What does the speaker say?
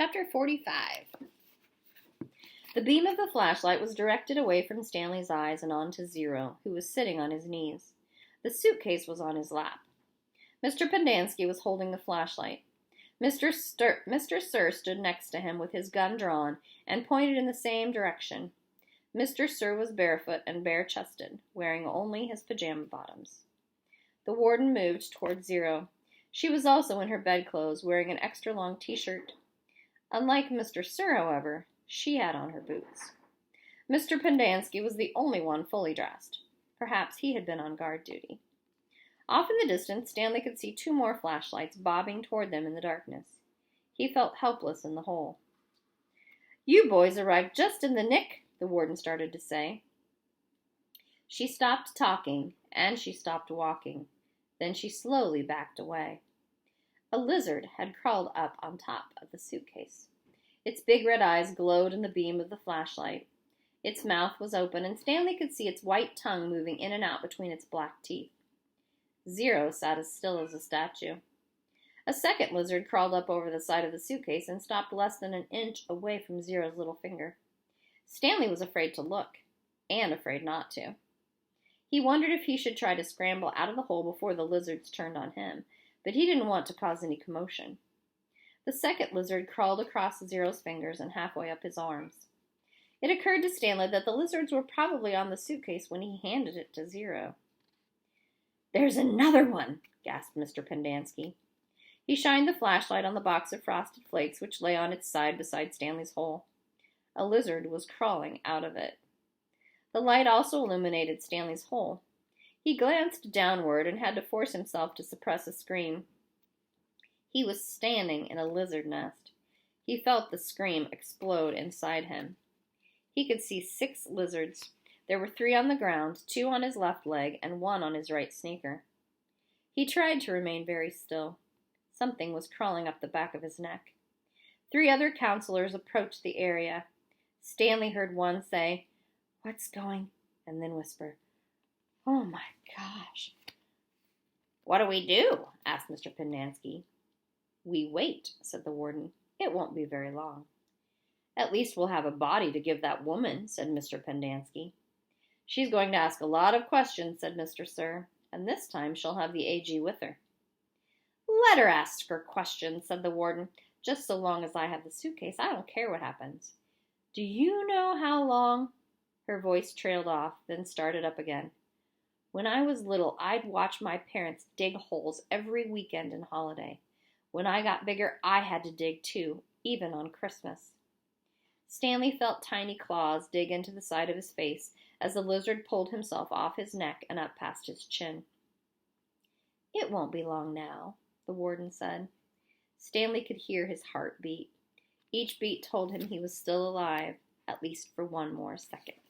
Chapter 45. The beam of the flashlight was directed away from Stanley's eyes and onto Zero, who was sitting on his knees. The suitcase was on his lap. Mr. Pendanski was holding the flashlight. Mr. Sir stood next to him with his gun drawn and pointed in the same direction. Mr. Sir was barefoot and bare-chested, wearing only his pajama bottoms. The warden moved toward Zero. She was also in her bedclothes, wearing an extra-long t-shirt. Unlike Mr. Sir, however, she had on her boots. Mr. Pendanski was the only one fully dressed. Perhaps he had been on guard duty. Off in the distance, Stanley could see two more flashlights bobbing toward them in the darkness. He felt helpless in the hole. "You boys arrived just in the nick," the warden started to say. She stopped talking, and she stopped walking. Then she slowly backed away. A lizard had crawled up on top of the suitcase. Its big red eyes glowed in the beam of the flashlight. Its mouth was open, and Stanley could see its white tongue moving in and out between its black teeth. Zero sat as still as a statue. A second lizard crawled up over the side of the suitcase and stopped less than an inch away from Zero's little finger. Stanley was afraid to look, and afraid not to. He wondered if he should try to scramble out of the hole before the lizards turned on him, but he didn't want to cause any commotion. The second lizard crawled across Zero's fingers and halfway up his arms. It occurred to Stanley that the lizards were probably on the suitcase when he handed it to Zero. "There's another one," gasped Mr. Pendanski. He shined the flashlight on the box of Frosted Flakes which lay on its side beside Stanley's hole. A lizard was crawling out of it. The light also illuminated Stanley's hole. He glanced downward and had to force himself to suppress a scream. He was standing in a lizard nest. He felt the scream explode inside him. He could see 6 lizards. There were 3 on the ground, 2 on his left leg, and 1 on his right sneaker. He tried to remain very still. Something was crawling up the back of his neck. 3 other counselors approached the area. Stanley heard one say, "What's going?" and then whisper, "Oh my gosh." "What do we do?" asked Mr. Pendanski. "We wait," said the warden. "It won't be very long." "At least we'll have a body to give that woman," said Mr. Pendanski. "She's going to ask a lot of questions," said Mr. Sir, "and this time she'll have the AG with her." "Let her ask her questions," said the warden. "Just so long as I have the suitcase, I don't care what happens. Do you know how long—" Her voice trailed off, then started up again. "When I was little, I'd watch my parents dig holes every weekend and holiday. When I got bigger, I had to dig too, even on Christmas." Stanley felt tiny claws dig into the side of his face as the lizard pulled himself off his neck and up past his chin. "It won't be long now," the warden said. Stanley could hear his heart beat. Each beat told him he was still alive, at least for 1 more second.